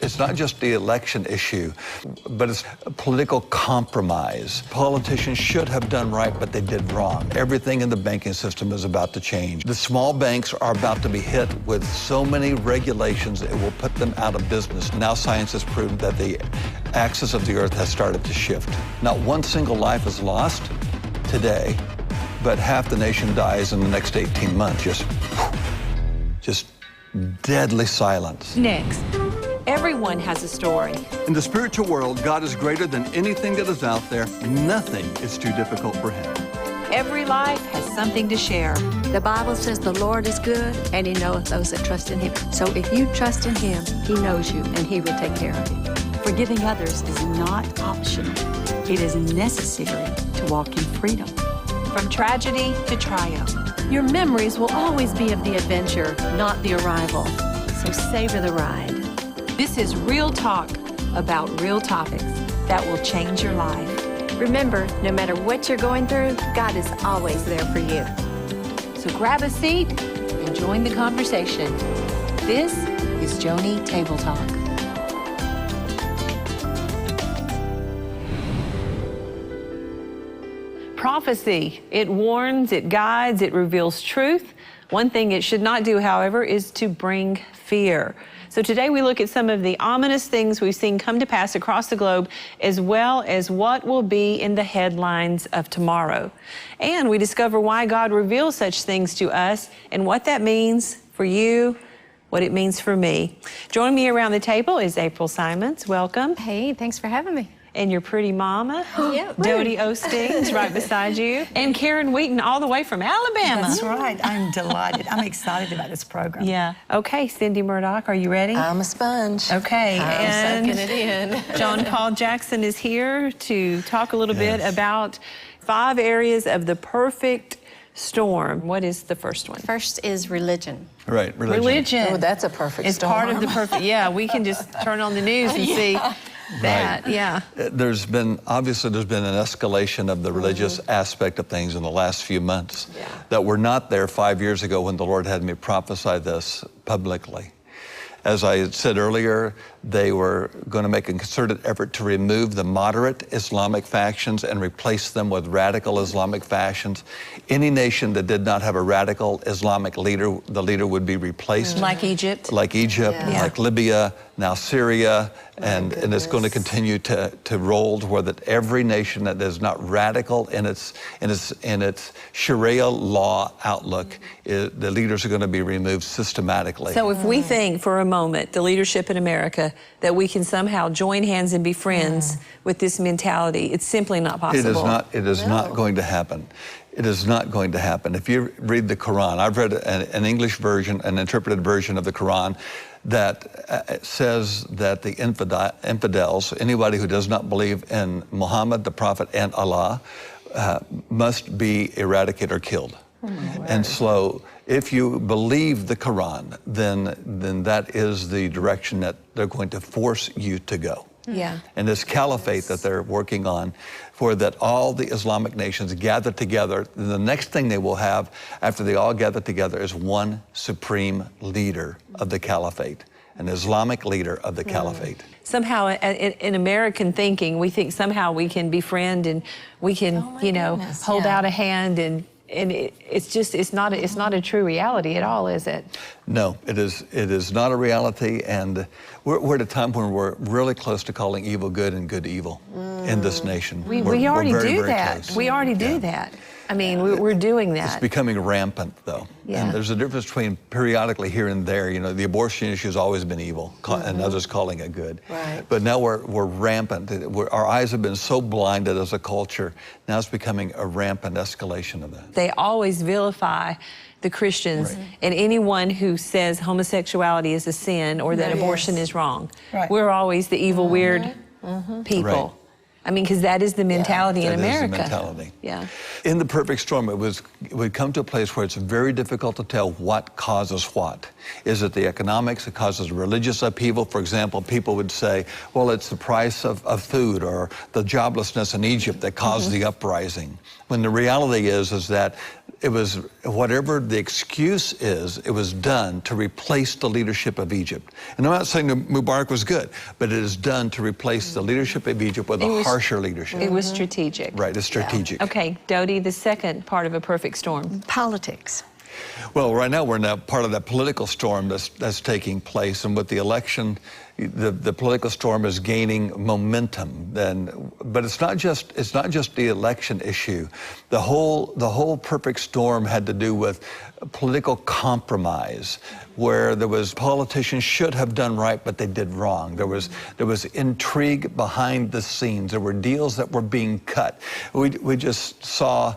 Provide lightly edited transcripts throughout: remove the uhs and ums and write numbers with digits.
It's not just the election issue, but it's a political compromise. Politicians should have done right, but they did wrong. Everything in the banking system is about to change. The small banks are about to be hit with so many regulations it will put them out of business. Now science has proven that the axis of the earth has started to shift. Not one single life is lost today, but half the nation dies in the next 18 months. Just deadly silence. Next. Everyone has a story. In the spiritual world, God is greater than anything that is out there. Nothing is too difficult for him. Every life has something to share. The Bible says the Lord is good and he knoweth those that trust in him. So if you trust in him, he knows you and he will take care of you. Forgiving others is not optional. It is necessary to walk in freedom. From tragedy to triumph. Your memories will always be of the adventure, not the arrival. So savor the ride. This is real talk about real topics that will change your life. Remember, no matter what you're going through, God is always there for you. So grab a seat and join the conversation. This is Joni Table Talk. Prophecy. It warns, it guides, it reveals truth. One thing it should not do, however, is to bring fear. So today we look at some of the ominous things we've seen come to pass across the globe, as well as what will be in the headlines of tomorrow. And we discover why God reveals such things to us and what that means for you, what it means for me. Joining me around the table is April Simons. Welcome. Hey, thanks for having me. And your pretty mama, Yeah, Joni Osteen's right beside you. And Karen Wheaton all the way from Alabama. That's right. I'm delighted. I'm excited about this program. Yeah. Okay, Cindy Murdoch, are you ready? I'm a sponge. Okay, I'm and sucking it in. John Paul Jackson is here to talk a little bit about 5 areas of the perfect storm. What is the first one? First is religion. Right, Religion. Oh, that's a perfect It's storm. part of the perfect, yeah, we can just turn on the news and see that, yeah. There's been an escalation of the religious aspect of things in the last few months that were not there 5 years ago when the Lord had me prophesy this publicly. As I had said earlier, they were going to make a concerted effort to remove the moderate Islamic factions and replace them with radical Islamic factions. Any nation that did not have a radical Islamic leader, the leader would be replaced. Like Egypt. Like Egypt, like Libya, now Syria, and it's going to continue to roll to where that every nation that is not radical in its Sharia law outlook, the leaders are going to be removed systematically. So if we think for a moment, the leadership in America, that we can somehow join hands and be friends with this mentality, it's simply not possible. It is not going to happen. It is not going to happen. If you read the Quran, I've read an English version, an interpreted version of the Quran, that says that the infidels, anybody who does not believe in Muhammad, the Prophet, and Allah, must be eradicated or killed. And so if you believe the Quran, then that is the direction that they're going to force you to go. Yeah. And this caliphate that they're working on, for that all the Islamic nations gather together, the next thing they will have after they all gather together is one supreme leader of the caliphate, an Islamic leader of the caliphate. Somehow, in American thinking, we think somehow we can befriend and we can, hold out a hand, and it's not a true reality at all, is it? No, it is not a reality, and we're at a time when we're really close to calling evil good and good evil in this nation. We already do that. We already do that. I mean, we're doing that. It's becoming rampant, though. Yeah. And there's a difference between periodically here and there. The abortion issue has always been evil, and others calling it good. Right. But now we're rampant. Our eyes have been so blinded as a culture. Now it's becoming a rampant escalation of that. They always vilify the Christians and anyone who says homosexuality is a sin or that abortion is wrong. Right. We're always the evil, weird people. Right. I mean, because that is the mentality in America. That is the mentality. Yeah. In the perfect storm, it would come to a place where it's very difficult to tell what causes what. Is it the economics? It causes religious upheaval. For example, people would say, well, it's the price of food or the joblessness in Egypt that caused the uprising. When the reality is that it was, whatever the excuse is, it was done to replace the leadership of Egypt. And I'm not saying that Mubarak was good, but it is done to replace the leadership of Egypt with a harsher leadership. It was strategic. Right, it's strategic. Okay, Dodie, the second part of a perfect storm. Politics. Well, right now we're in that part of that political storm that's taking place, and with the election, the political storm is gaining momentum. But it's not just the election issue. The whole perfect storm had to do with political compromise, where there was politicians should have done right, but they did wrong. There was intrigue behind the scenes. There were deals that were being cut. We just saw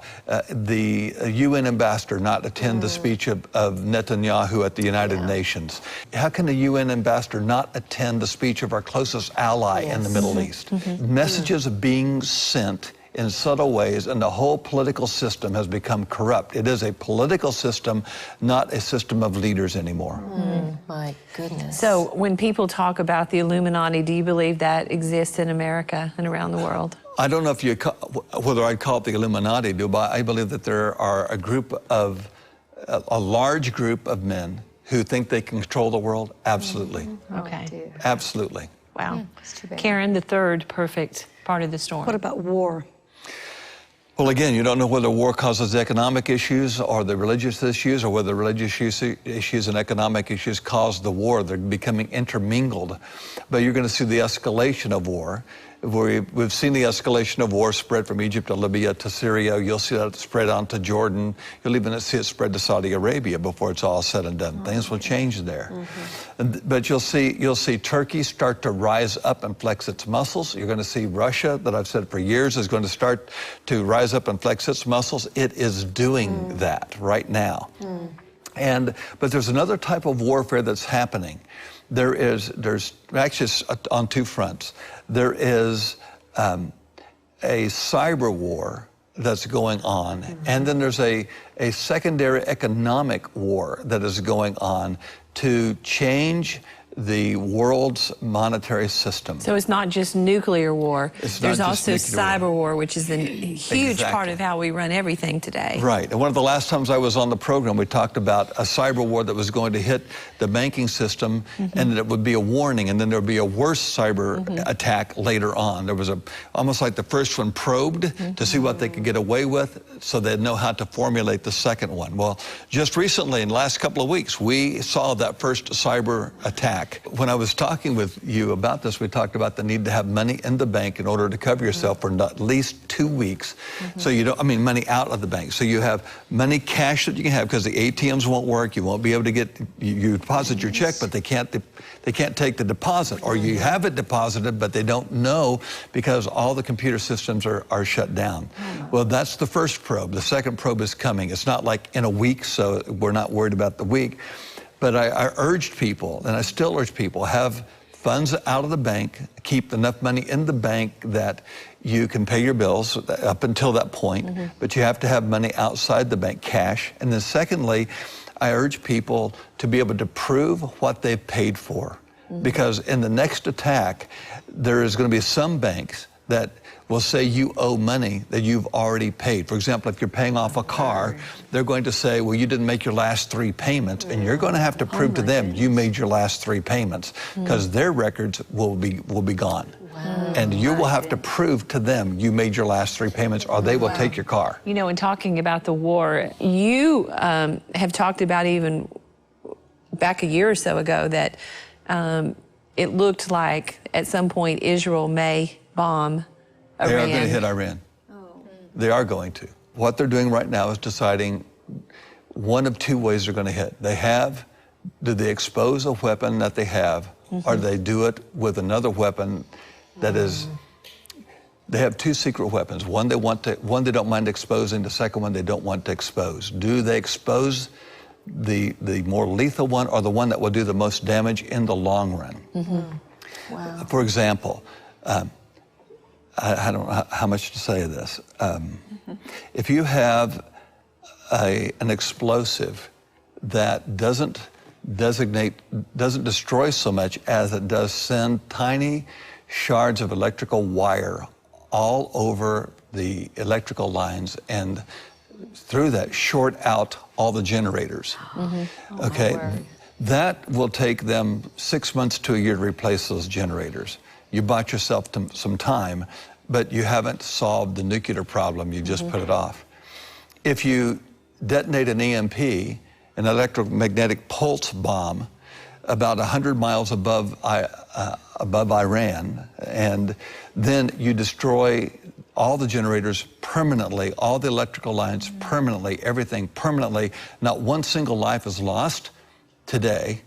the UN ambassador not attend the speech of Netanyahu at the United Nations. How can the UN ambassador not attend the speech of our closest ally in the Middle East? Messages are being sent in subtle ways, and the whole political system has become corrupt. It is a political system, not a system of leaders anymore. My goodness. So when people talk about the Illuminati, do you believe that exists in America and around the world? I don't know if whether I'd call it the Illuminati, but I believe that there are a large group of men who think they can control the world. Absolutely. Okay. Absolutely. Wow. It's too bad. Karen, the third perfect part of the storm. What about war? Well, again, you don't know whether war causes economic issues or the religious issues, or whether religious issues and economic issues cause the war. They're becoming intermingled. But you're going to see the escalation of war. We've seen the escalation of war spread from Egypt to Libya to Syria. You'll see that spread on to Jordan. You'll even see it spread to Saudi Arabia before it's all said and done. Things will change there. But you'll see Turkey start to rise up and flex its muscles. You're going to see Russia, that I've said for years, is going to start to rise up and flex its muscles. It is doing that right now. But there's another type of warfare that's happening. There's actually on two fronts. There is a cyber war that's going on, and then there's a secondary economic war that is going on to change the world's monetary system. So it's not just nuclear war. There's also nuclear cyber war, which is a huge part of how we run everything today. Right. And one of the last times I was on the program, we talked about a cyber war that was going to hit the banking system, and that it would be a warning, and then there would be a worse cyber attack later on. There was almost like the first one probed to see what they could get away with, so they'd know how to formulate the second one. Well, just recently, in the last couple of weeks, we saw that first cyber attack. When I was talking with you about this, we talked about the need to have money in the bank in order to cover yourself for at least 2 weeks. So you don't, money out of the bank. So you have money, cash that you can have, because the ATMs won't work. You won't be able to get, you deposit your check, but they can't take the deposit. Or you have it deposited, but they don't know because all the computer systems are shut down. Well, that's the first probe. The second probe is coming. It's not like in a week, so we're not worried about the week. But I urged people, and I still urge people, have funds out of the bank, keep enough money in the bank that you can pay your bills up until that point, but you have to have money outside the bank, cash. And then secondly, I urge people to be able to prove what they've paid for. Because in the next attack, there is going to be some banks that will say you owe money that you've already paid. For example, if you're paying off a car, they're going to say, well, you didn't make your last 3 payments, and you're going to have to prove to them you made your last 3 payments, because their records will be gone. And you will have to prove to them you made your last 3 payments, or they will take your car. You know, in talking about the war, you have talked about even back a year or so ago that it looked like at some point Israel may bomb Iran. They are going to hit Iran. They are going to. What they're doing right now is deciding one of 2 ways they're going to hit. Do they expose a weapon that they have, or do they do it with another weapon that is, they have 2 secret weapons. One they don't mind exposing, the second one they don't want to expose. Do they expose the more lethal one, or the one that will do the most damage in the long run? For example, I don't know how much to say of this. If you have an explosive that doesn't doesn't destroy so much as it does send tiny shards of electrical wire all over the electrical lines, and through that short out all the generators. Okay, that will take them 6 months to a year to replace those generators. You bought yourself some time, but you haven't solved the nuclear problem, you just put it off. If you detonate an EMP, an electromagnetic pulse bomb, about 100 miles above Iran, and then you destroy all the generators permanently, all the electrical lines permanently, everything permanently. Not one single life is lost today,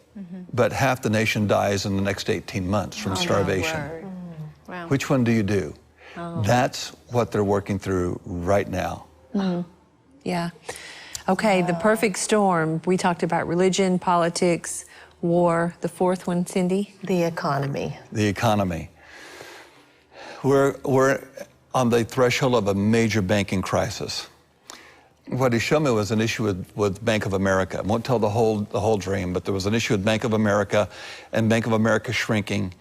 but half the nation dies in the next 18 months from starvation. Wow. Which one do you do? That's what they're working through right now. Yeah. Okay, the perfect storm. We talked about religion, politics, war. The fourth one, Cindy? The economy. The economy. We're on the threshold of a major banking crisis. What he showed me was an issue with Bank of America. I won't tell the whole dream, but there was an issue with Bank of America, and Bank of America shrinking,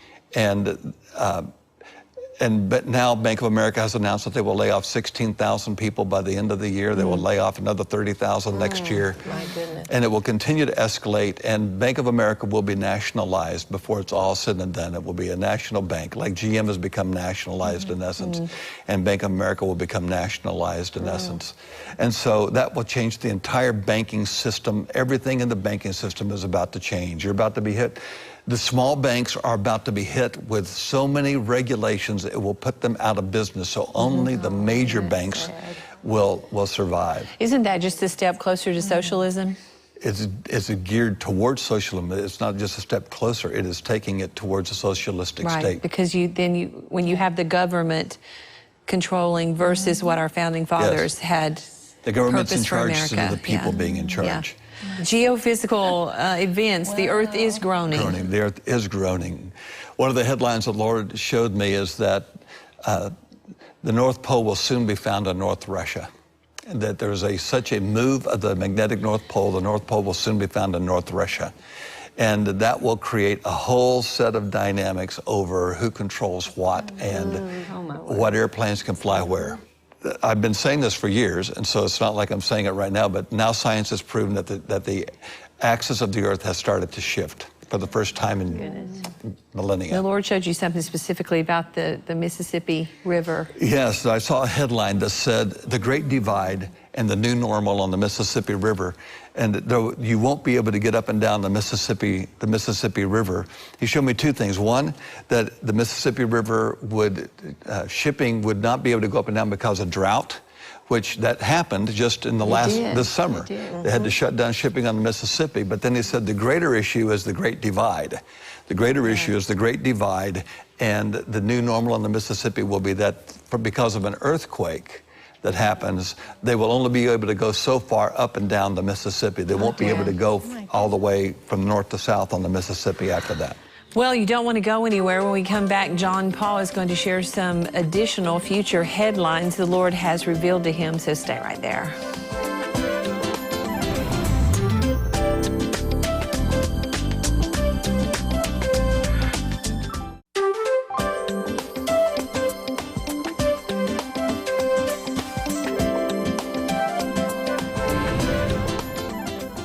but now Bank of America has announced that they will lay off 16,000 people by the end of the year. They will lay off another 30,000 next year. My goodness. And it will continue to escalate, and Bank of America will be nationalized before it's all said and done. It will be a national bank, like GM has become nationalized in essence, and Bank of America will become nationalized in essence. And so that will change the entire banking system. Everything in the banking system is about to change. You're about to be hit. The small banks are about to be hit with so many regulations, it will put them out of business. So only the major banks will survive. Isn't that just a step closer to socialism? It's geared towards socialism. It's not just a step closer, it is taking it towards a socialistic state. Because when you have the government controlling versus what our founding fathers had. The government's in purpose for charge America. instead of the people being in charge. Geophysical events, the earth is groaning. The earth is groaning. One of the headlines the Lord showed me is that the North Pole will soon be found in North Russia. And that there is such a move of the magnetic North Pole. The North Pole will soon be found in North Russia. And that will create a whole set of dynamics over who controls what and what airplanes can fly where. I've been saying this for years, and so it's not like I'm saying it right now, but now science has proven that the axis of the earth has started to shift for the first time in millennia. The Lord showed you something specifically about the Mississippi River. Yes, I saw a headline that said, "The Great Divide and the New Normal on the Mississippi River." And though you won't be able to get up and down the Mississippi River, he showed me two things. One, that the Mississippi River shipping would not be able to go up and down because of drought, which that happened just in this summer. They had to shut down shipping on the Mississippi. But then he said the greater issue is the Great Divide. The greater issue is the Great Divide, and the new normal on the Mississippi will be that because of an earthquake that happens, they will only be able to go so far up and down the Mississippi. They won't be able to go all the way from north to south on the Mississippi after that. Well, you don't want to go anywhere. When we come back, John Paul is going to share some additional future headlines the Lord has revealed to him, so stay right there.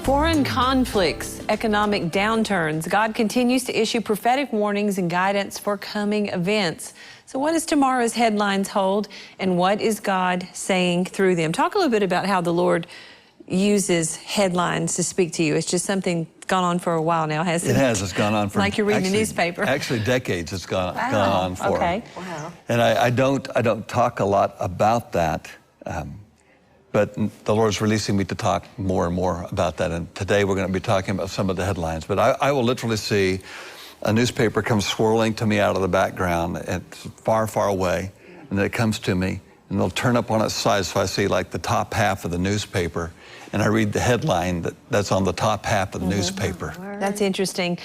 Foreign conflicts, economic downturns. God continues to issue prophetic warnings and guidance for coming events. So what does tomorrow's headlines hold, and what is God saying through them? Talk a little bit about how the Lord uses headlines to speak to you. It's just something gone on for a while now, hasn't it? It has. It's gone on for like you're reading a newspaper. Actually, decades it's gone on for. Okay. Wow. And I don't talk a lot about that. But the Lord's releasing me to talk more and more about that. And today we're going to be talking about some of the headlines. But I will literally see a newspaper come swirling to me out of the background. It's far, far away. And then it comes to me, and it'll turn up on its side. So I see like the top half of the newspaper. And I read the headline that's on the top half of the newspaper. That's interesting.